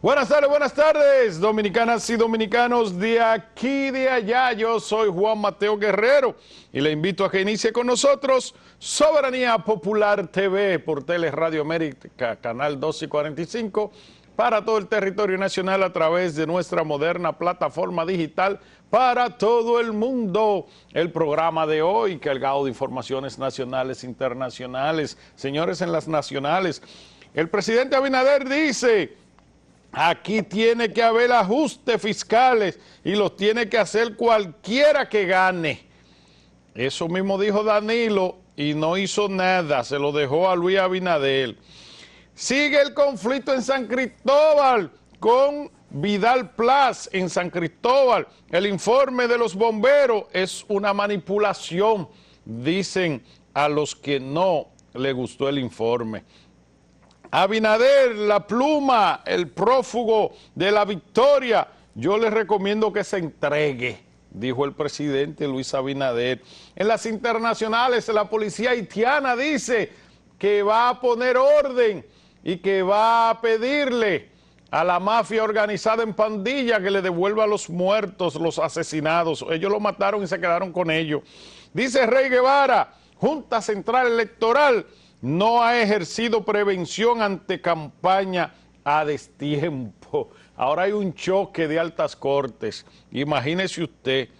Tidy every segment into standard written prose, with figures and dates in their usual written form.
Buenas tardes, dominicanas y dominicanos de aquí, de allá. Yo soy Juan Mateo Guerrero y le invito a que inicie con nosotros Soberanía Popular TV por Teleradio América, canal 2 y 45, para todo el territorio nacional a través de nuestra moderna plataforma digital para todo el mundo. El programa de hoy, cargado de informaciones nacionales e internacionales. Señores, en las nacionales, el presidente Abinader dice: aquí tiene que haber ajustes fiscales y los tiene que hacer cualquiera que gane. Eso mismo dijo Danilo y no hizo nada, se lo dejó a Luis Abinader. Sigue el conflicto en San Cristóbal con Vidal Plas en San Cristóbal. El informe de los bomberos es una manipulación, dicen a los que no les gustó el informe. Abinader, la pluma, el prófugo de la victoria, yo les recomiendo que se entregue, dijo el presidente Luis Abinader. En las internacionales, la policía haitiana dice que va a poner orden y que va a pedirle a la mafia organizada en pandilla que le devuelva a los muertos, los asesinados. Ellos lo mataron y se quedaron con ellos. Dice Rey Guevara: Junta Central Electoral no ha ejercido prevención ante campaña a destiempo. Ahora hay un choque de altas cortes. Imagínese usted.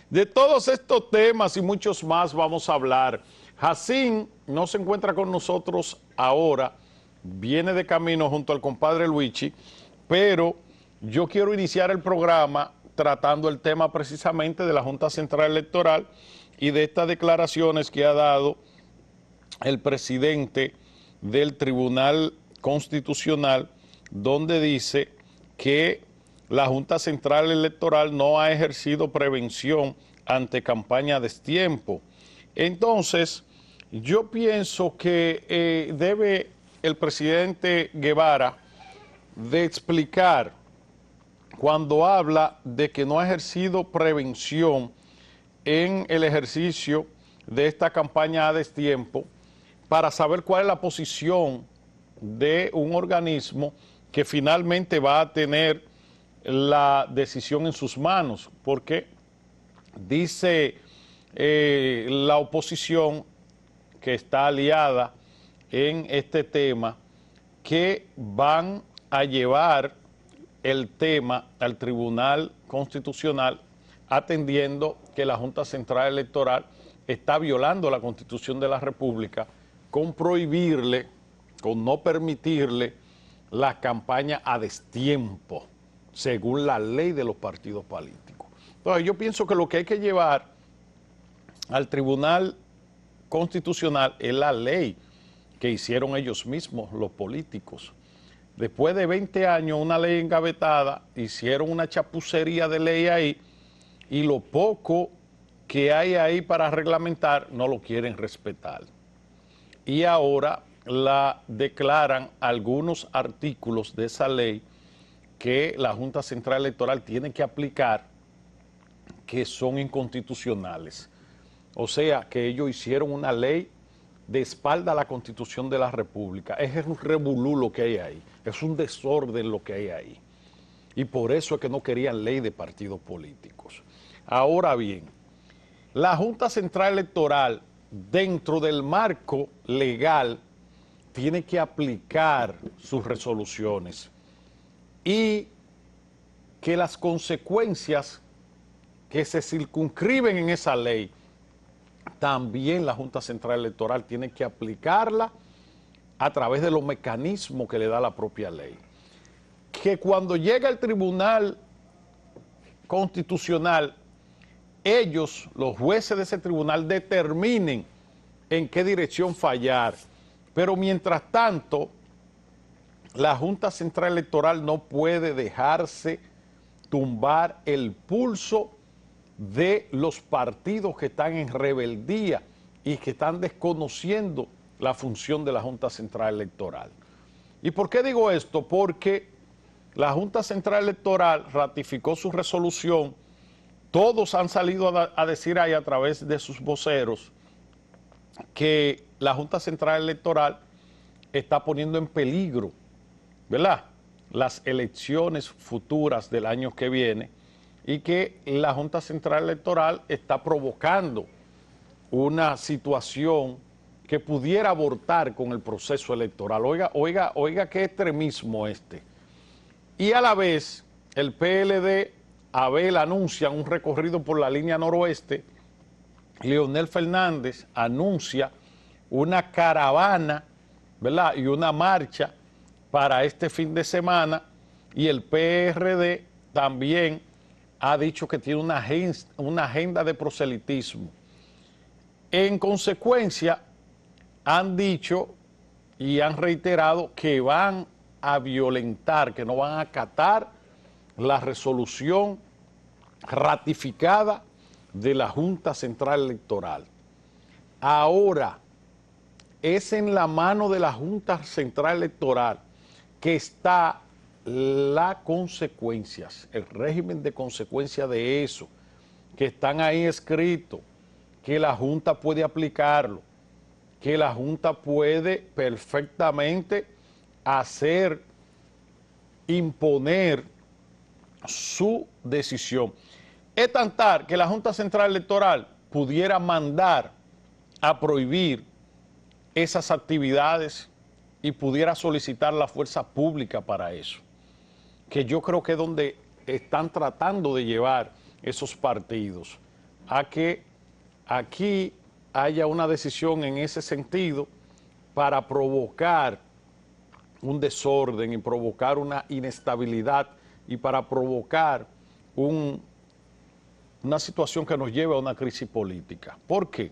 De todos estos temas y muchos más vamos a hablar. Jacín no se encuentra con nosotros ahora, viene de camino junto al compadre Luigi, pero yo quiero iniciar el programa tratando el tema precisamente de la Junta Central Electoral y de estas declaraciones que ha dado el presidente del Tribunal Constitucional, donde dice que la Junta Central Electoral no ha ejercido prevención ante campaña a destiempo. Entonces, yo pienso que debe el presidente Guevara de explicar cuando habla de que no ha ejercido prevención en el ejercicio de esta campaña a destiempo, para saber cuál es la posición de un organismo que finalmente va a tener la decisión en sus manos, porque dice la oposición que está aliada en este tema que van a llevar el tema al Tribunal Constitucional, atendiendo que la Junta Central Electoral está violando la Constitución de la República con prohibirle, con no permitirle la campaña a destiempo, según la ley de los partidos políticos. Entonces, yo pienso que lo que hay que llevar al Tribunal Constitucional es la ley que hicieron ellos mismos, los políticos. Después de 20 años, una ley engavetada, hicieron una chapucería de ley ahí, y lo poco que hay ahí para reglamentar no lo quieren respetar. Y ahora la declaran algunos artículos de esa ley que la Junta Central Electoral tiene que aplicar, que son inconstitucionales. O sea, que ellos hicieron una ley de espalda a la Constitución de la República. Es un revolú lo que hay ahí, es un desorden lo que hay ahí. Y por eso es que no querían ley de partidos políticos. Ahora bien, la Junta Central Electoral, dentro del marco legal, tiene que aplicar sus resoluciones y que las consecuencias que se circunscriben en esa ley, también la Junta Central Electoral tiene que aplicarla a través de los mecanismos que le da la propia ley. Que cuando llega el Tribunal Constitucional, ellos, los jueces de ese tribunal, determinen en qué dirección fallar. Pero mientras tanto, la Junta Central Electoral no puede dejarse tumbar el pulso de los partidos que están en rebeldía y que están desconociendo la función de la Junta Central Electoral. ¿Y por qué digo esto? Porque la Junta Central Electoral ratificó su resolución. Todos han salido a decir ahí a través de sus voceros que la Junta Central Electoral está poniendo en peligro, ¿verdad?, las elecciones futuras del año que viene y que la Junta Central Electoral está provocando una situación que pudiera abortar con el proceso electoral. Oiga qué extremismo este. Y a la vez, el PLD, Abel anuncia un recorrido por la línea noroeste, Leonel Fernández anuncia una caravana, ¿verdad? Y una marcha para este fin de semana, y el PRD también ha dicho que tiene una agenda de proselitismo. En consecuencia, han dicho y han reiterado que van a violentar, que no van a acatar la resolución ratificada de la Junta Central Electoral. Ahora, es en la mano de la Junta Central Electoral que está las consecuencias, el régimen de consecuencias de eso, que están ahí escritos, que la Junta puede aplicarlo, que la Junta puede perfectamente imponer su decisión. Es tan tal que la Junta Central Electoral pudiera mandar a prohibir esas actividades y pudiera solicitar la fuerza pública para eso, que yo creo que es donde están tratando de llevar esos partidos, a que aquí haya una decisión en ese sentido para provocar un desorden y provocar una inestabilidad y para provocar una situación que nos lleve a una crisis política. ¿Por qué?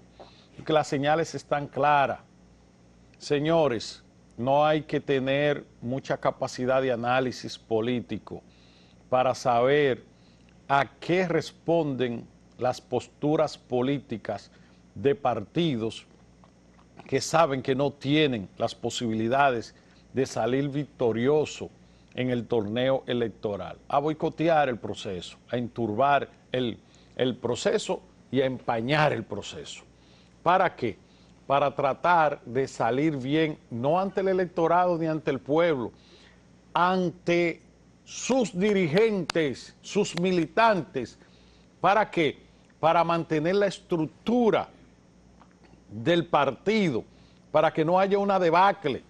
Porque las señales están claras. Señores, no hay que tener mucha capacidad de análisis político para saber a qué responden las posturas políticas de partidos que saben que no tienen las posibilidades de salir victorioso en el torneo electoral, a boicotear el proceso, a enturbar el proceso y a empañar el proceso. ¿Para qué? Para tratar de salir bien, no ante el electorado ni ante el pueblo, ante sus dirigentes, sus militantes. ¿Para qué? Para mantener la estructura del partido, para que no haya una debacle,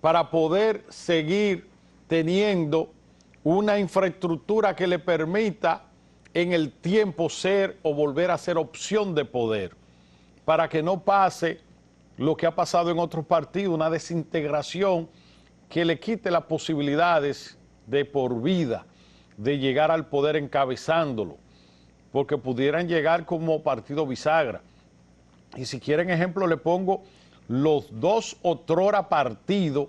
para poder seguir teniendo una infraestructura que le permita en el tiempo ser o volver a ser opción de poder, para que no pase lo que ha pasado en otros partidos, una desintegración que le quite las posibilidades de por vida de llegar al poder encabezándolo, porque pudieran llegar como partido bisagra. Y si quieren ejemplo, le pongo los dos otrora partidos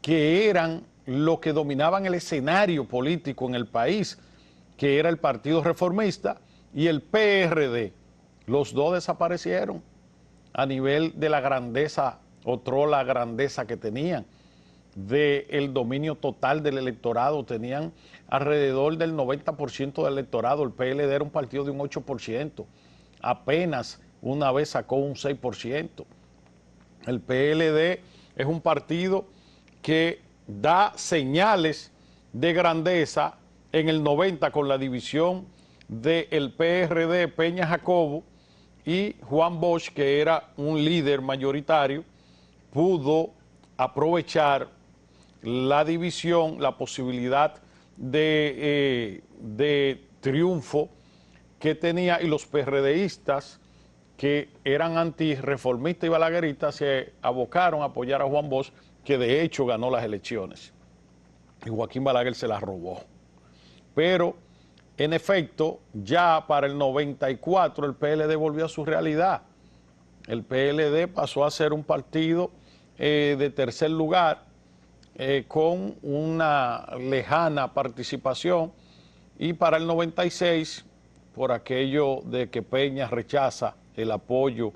que eran los que dominaban el escenario político en el país, que era el Partido Reformista y el PRD. Los dos desaparecieron a nivel de la grandeza, otrora grandeza que tenían, del dominio total del electorado. Tenían alrededor del 90% del electorado. El PLD era un partido de un 8%, apenas una vez sacó un 6%. El PLD es un partido que da señales de grandeza en el 90 con la división del PRD, Peña Jacobo y Juan Bosch, que era un líder mayoritario, pudo aprovechar la división, la posibilidad de triunfo que tenía, y los PRDistas que eran antirreformistas y balagueristas se abocaron a apoyar a Juan Bosch, que de hecho ganó las elecciones. Y Joaquín Balaguer se las robó. Pero, en efecto, ya para el 94 el PLD volvió a su realidad. El PLD pasó a ser un partido de tercer lugar, con una lejana participación, y para el 96, por aquello de que Peña rechaza el apoyo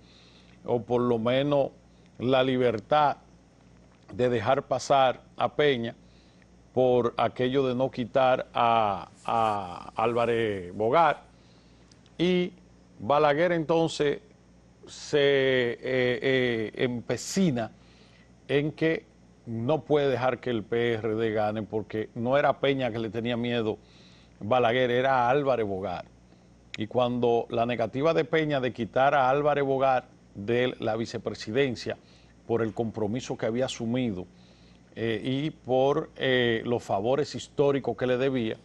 o por lo menos la libertad de dejar pasar a Peña, por aquello de no quitar a Álvarez Bogar, y Balaguer entonces se empecina en que no puede dejar que el PRD gane, porque no era Peña que le tenía miedo Balaguer, era Álvarez Bogar. Y cuando la negativa de Peña de quitar a Álvarez Bogar de la vicepresidencia por el compromiso que había asumido y por los favores históricos que le debía,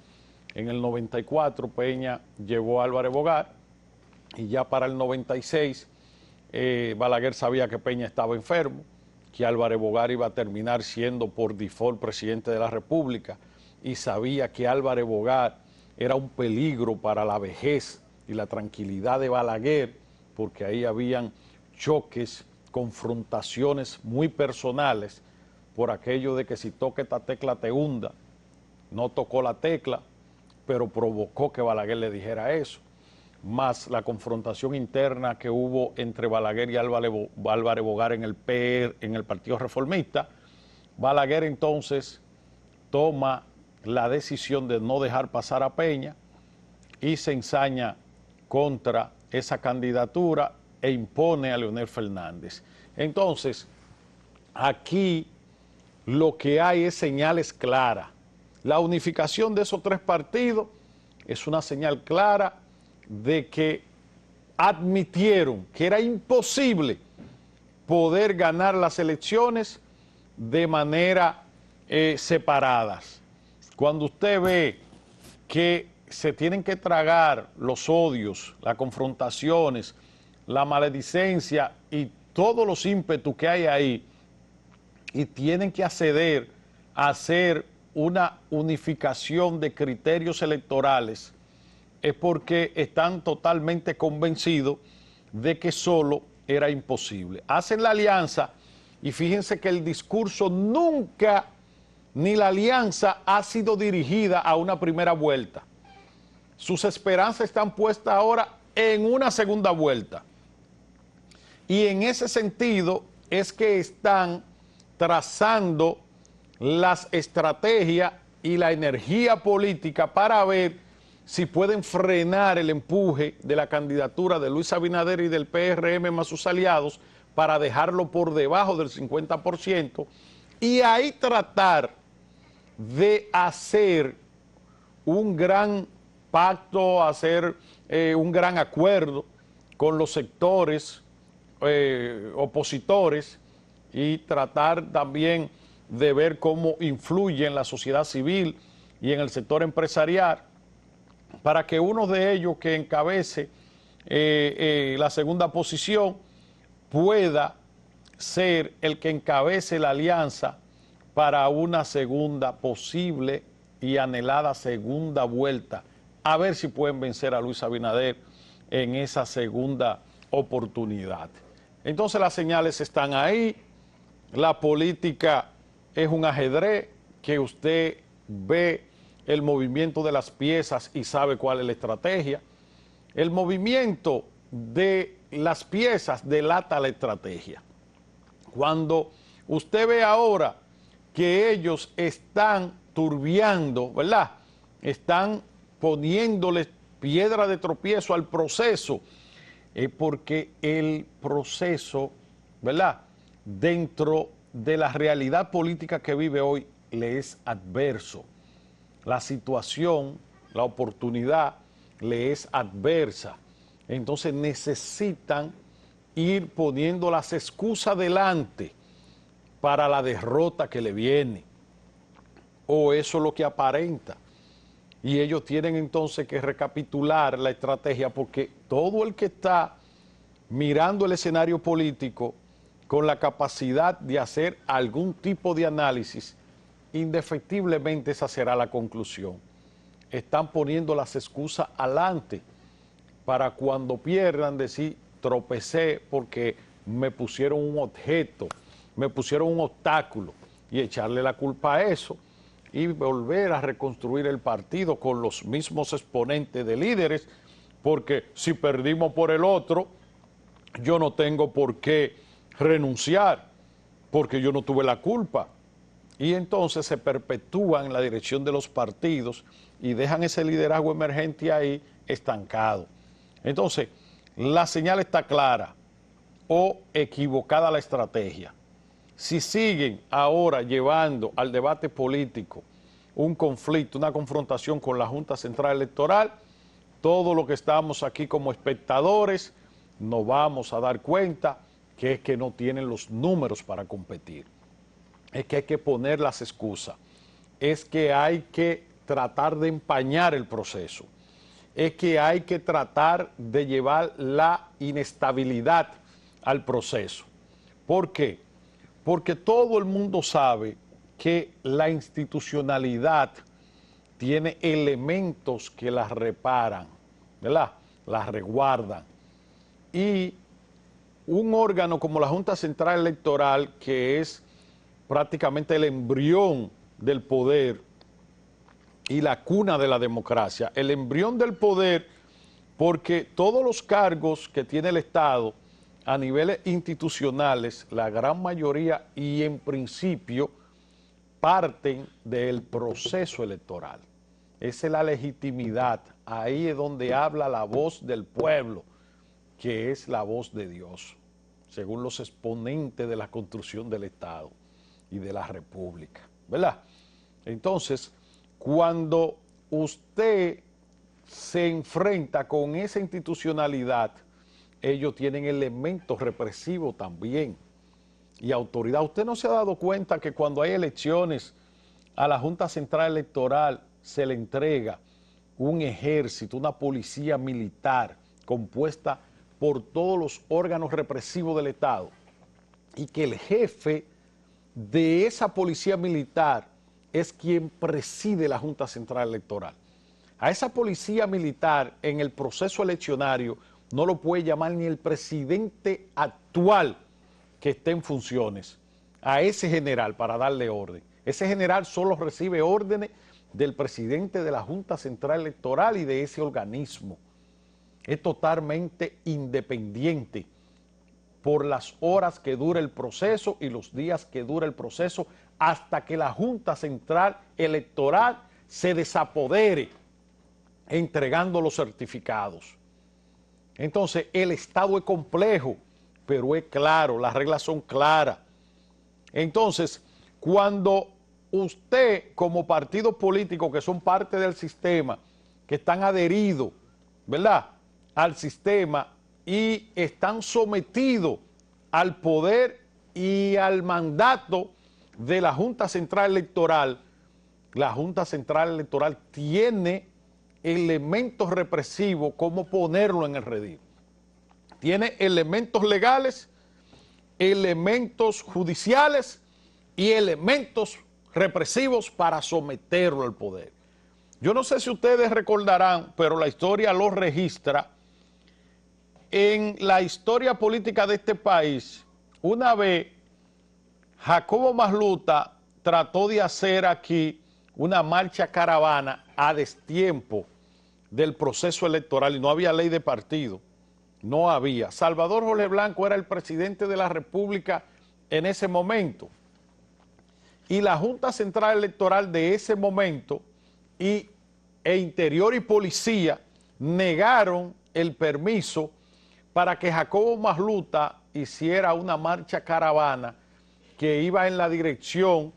en el 94 Peña llevó a Álvarez Bogar y ya para el 96 Balaguer sabía que Peña estaba enfermo, que Álvarez Bogar iba a terminar siendo por default presidente de la República, y sabía que Álvarez Bogar era un peligro para la vejez y la tranquilidad de Balaguer, porque ahí habían choques, confrontaciones muy personales por aquello de que si toca esta tecla te hunda. No tocó la tecla, pero provocó que Balaguer le dijera eso, más la confrontación interna que hubo entre Balaguer y Álvarez Bogar en el en el Partido Reformista. Balaguer entonces toma la decisión de no dejar pasar a Peña y se ensaña contra esa candidatura e impone a Leonel Fernández. Entonces, aquí lo que hay es señales claras. La unificación de esos tres partidos es una señal clara de que admitieron que era imposible poder ganar las elecciones de manera separadas. Cuando usted ve que se tienen que tragar los odios, las confrontaciones, la maledicencia y todos los ímpetus que hay ahí, y tienen que acceder a hacer una unificación de criterios electorales, es porque están totalmente convencidos de que solo era imposible. Hacen la alianza y fíjense que el discurso nunca, ni la alianza ha sido dirigida a una primera vuelta. Sus esperanzas están puestas ahora en una segunda vuelta. Y en ese sentido es que están trazando las estrategias y la energía política para ver si pueden frenar el empuje de la candidatura de Luis Abinader y del PRM más sus aliados para dejarlo por debajo del 50% y ahí tratar de hacer un gran pacto, hacer un gran acuerdo con los sectores opositores y tratar también de ver cómo influye en la sociedad civil y en el sector empresarial para que uno de ellos que encabece la segunda posición pueda ser el que encabece la alianza para una segunda posible y anhelada segunda vuelta, a ver si pueden vencer a Luis Abinader en esa segunda oportunidad. Entonces las señales están ahí, la política es un ajedrez que usted ve el movimiento de las piezas y sabe cuál es la estrategia. El movimiento de las piezas delata la estrategia. Cuando usted ve ahora que ellos están turbiando, ¿verdad? Están poniéndole piedra de tropiezo al proceso, porque el proceso, ¿verdad?, dentro de la realidad política que vive hoy le es adverso. La situación, la oportunidad le es adversa. Entonces necesitan ir poniendo las excusas delante para la derrota que le viene. O eso es lo que aparenta. Y ellos tienen entonces que recapitular la estrategia, porque todo el que está mirando el escenario político con la capacidad de hacer algún tipo de análisis, indefectiblemente esa será la conclusión. Están poniendo las excusas adelante para cuando pierdan decir tropecé porque me pusieron un objeto, me pusieron un obstáculo, y echarle la culpa a eso y volver a reconstruir el partido con los mismos exponentes de líderes, porque si perdimos por el otro, yo no tengo por qué renunciar, porque yo no tuve la culpa. Y entonces se perpetúan en la dirección de los partidos y dejan ese liderazgo emergente ahí estancado. Entonces, la señal está clara o equivocada la estrategia. si siguen ahora llevando al debate político un conflicto, una confrontación con la Junta Central Electoral, todo lo que estamos aquí como espectadores nos vamos a dar cuenta que es que no tienen los números para competir. Es que hay que poner las excusas. Es que hay que tratar de empañar el proceso. Es que hay que tratar de llevar la inestabilidad al proceso. ¿Por qué? Porque todo el mundo sabe que la institucionalidad tiene elementos que las reparan, ¿verdad? Las resguardan. Y un órgano como la Junta Central Electoral, que es prácticamente el embrión del poder y la cuna de la democracia, el embrión del poder, porque todos los cargos que tiene el Estado a niveles institucionales, la gran mayoría y en principio parten del proceso electoral. Esa es la legitimidad, ahí es donde habla la voz del pueblo, que es la voz de Dios, según los exponentes de la construcción del Estado y de la República, ¿verdad? Entonces, cuando usted se enfrenta con esa institucionalidad, ellos tienen elementos represivos también y autoridad. ¿Usted no se ha dado cuenta que cuando hay elecciones a la Junta Central Electoral se le entrega un ejército, una policía militar compuesta por todos los órganos represivos del Estado y que el jefe de esa policía militar es quien preside la Junta Central Electoral? A esa policía militar en el proceso eleccionario no lo puede llamar ni el presidente actual que esté en funciones, a ese general para darle orden. Ese general solo recibe órdenes del presidente de la Junta Central Electoral y de ese organismo. Es totalmente independiente por las horas que dure el proceso y los días que dure el proceso hasta que la Junta Central Electoral se desapodere entregando los certificados. Entonces, el Estado es complejo, pero es claro, las reglas son claras. Entonces, cuando usted, como partidos políticos que son parte del sistema, que están adheridos, ¿verdad?, al sistema y están sometidos al poder y al mandato de la Junta Central Electoral, la Junta Central Electoral tiene elementos represivos, cómo ponerlo en el redil. Tiene elementos legales, elementos judiciales y elementos represivos para someterlo al poder. Yo no sé si ustedes recordarán, pero la historia lo registra. En la historia política de este país, una vez Jacobo Masluta trató de hacer aquí una marcha caravana a destiempo del proceso electoral y no había ley de partido, no había. Salvador Jorge Blanco era el presidente de la República en ese momento y la Junta Central Electoral de ese momento e Interior y Policía negaron el permiso para que Jacobo Masluta hiciera una marcha caravana que iba en la dirección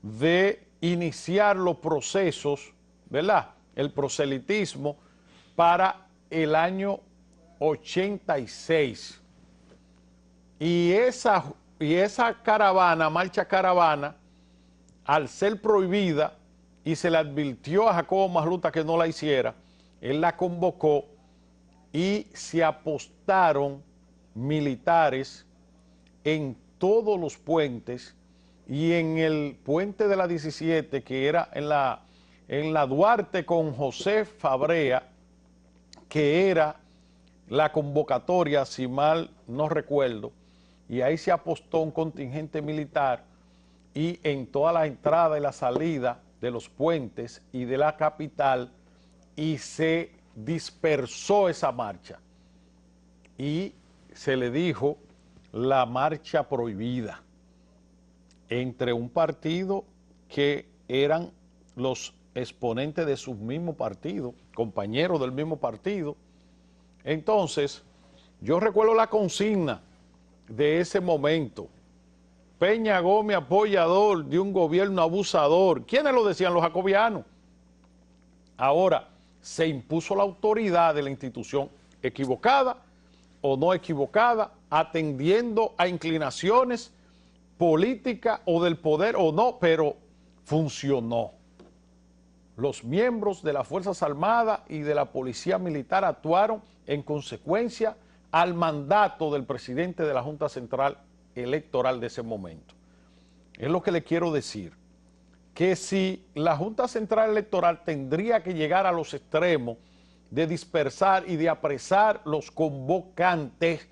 de iniciar los procesos, ¿verdad?, el proselitismo para el año 86. Y esa caravana, marcha caravana, al ser prohibida y se le advirtió a Jacobo Masluta que no la hiciera, él la convocó y se apostaron militares en todos los puentes y en el puente de la 17, que era en la Duarte con José Fabrea, que era la convocatoria, si mal no recuerdo, y ahí se apostó un contingente militar y en toda la entrada y la salida de los puentes y de la capital, y se dispersó esa marcha y se le dijo la marcha prohibida entre un partido que eran los exponentes de su mismo partido, compañeros del mismo partido. Entonces, yo recuerdo la consigna de ese momento Peña Gómez apoyador de un gobierno abusador. ¿Quiénes lo decían? Los jacobianos. Ahora, se impuso la autoridad de la institución equivocada o no equivocada, atendiendo a inclinaciones políticas o del poder o no, pero funcionó. Los miembros de las Fuerzas Armadas y de la Policía Militar actuaron en consecuencia al mandato del presidente de la Junta Central Electoral de ese momento. Es lo que le quiero decir, que si la Junta Central Electoral tendría que llegar a los extremos de dispersar y de apresar los convocantes,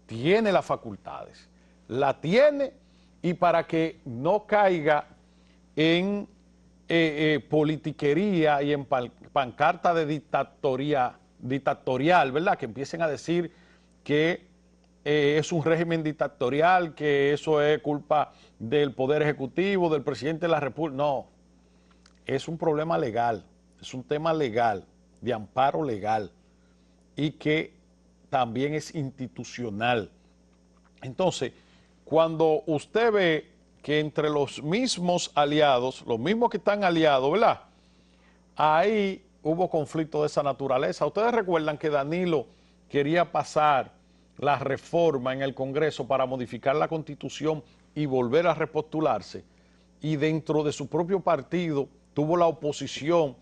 tiene las facultades, la tiene, y para que no caiga en politiquería y en pancarta de dictatorial, ¿verdad? Que empiecen a decir que es un régimen dictatorial, que eso es culpa del Poder Ejecutivo, del presidente de la República. No, es un problema legal, es un tema legal, de amparo legal, y que también es institucional. Entonces, cuando usted ve que entre los mismos aliados, los mismos que están aliados, ¿verdad? Ahí hubo conflicto de esa naturaleza. Ustedes recuerdan que Danilo quería pasar la reforma en el Congreso para modificar la Constitución y volver a repostularse, y dentro de su propio partido tuvo la oposición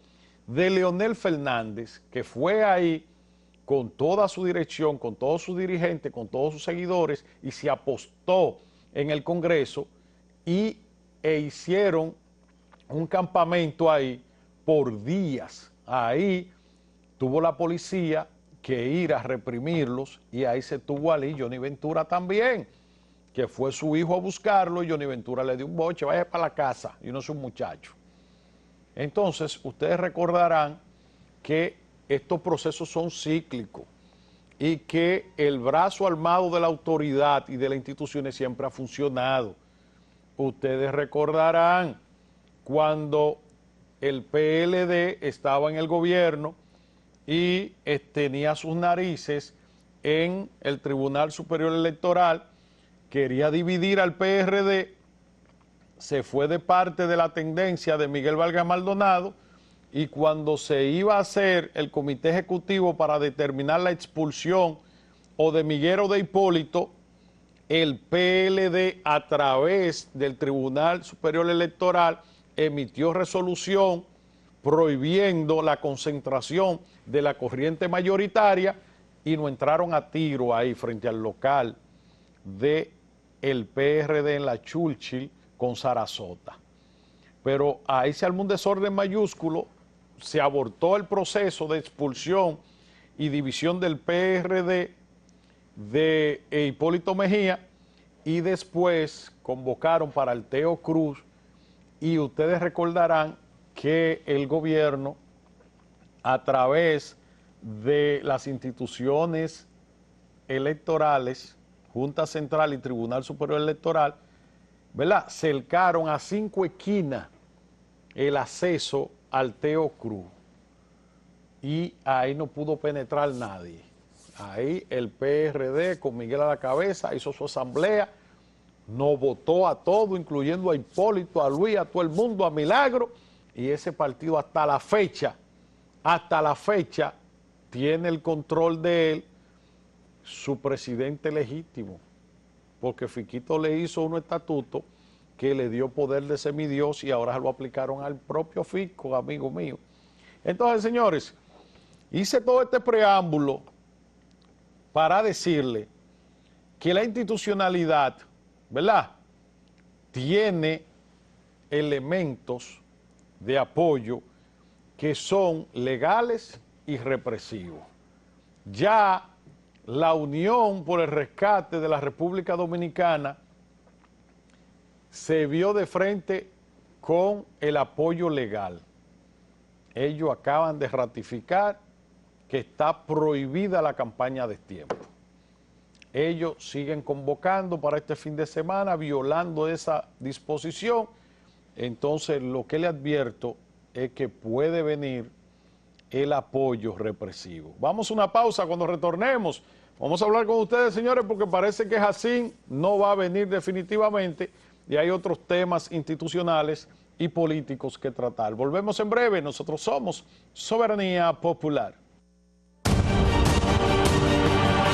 de Leonel Fernández, que fue ahí con toda su dirección, con todos sus dirigentes, con todos sus seguidores, y se apostó en el Congreso e hicieron un campamento ahí por días. Ahí tuvo la policía que ir a reprimirlos, y ahí se tuvo allí Johnny Ventura también, que fue su hijo a buscarlo, y Johnny Ventura le dio un boche, vaya para la casa, y no es un muchacho. Entonces, ustedes recordarán que estos procesos son cíclicos y que el brazo armado de la autoridad y de las instituciones siempre ha funcionado. Ustedes recordarán cuando el PLD estaba en el gobierno y tenía sus narices en el Tribunal Superior Electoral, quería dividir al PRD, se fue de parte de la tendencia de Miguel Vargas Maldonado, y cuando se iba a hacer el comité ejecutivo para determinar la expulsión o de Miguel o de Hipólito, el PLD a través del Tribunal Superior Electoral emitió resolución prohibiendo la concentración de la corriente mayoritaria, y no entraron a tiro ahí frente al local del PRD en la Churchill con Sarasota. Pero ahí se armó un desorden mayúsculo, se abortó el proceso de expulsión y división del PRD de Hipólito Mejía, y después convocaron para el Teo Cruz, y ustedes recordarán que el gobierno, a través de las instituciones electorales, Junta Central y Tribunal Superior Electoral, ¿verdad?, cercaron a 5 esquinas el acceso al Teo Cruz, y ahí no pudo penetrar nadie. Ahí el PRD con Miguel a la cabeza hizo su asamblea, nos votó a todos, incluyendo a Hipólito, a Luis, a todo el mundo, a Milagro, y ese partido hasta la fecha, tiene el control de él su presidente legítimo, porque Fiquito le hizo un estatuto que le dio poder de semidios, y ahora se lo aplicaron al propio Fico, amigo mío. Entonces, señores, hice todo este preámbulo para decirle que la institucionalidad, ¿verdad?, tiene elementos de apoyo que son legales y represivos. Ya la Unión por el Rescate de la República Dominicana se vio de frente con el apoyo legal. Ellos acaban de ratificar que está prohibida la campaña a destiempo. Ellos siguen convocando para este fin de semana, violando esa disposición. Entonces, lo que le advierto es que puede venir el apoyo represivo. Vamos a una pausa. Cuando retornemos, vamos a hablar con ustedes, señores, porque parece que Jacín no va a venir definitivamente, y hay otros temas institucionales y políticos que tratar. Volvemos en breve, nosotros somos Soberanía Popular.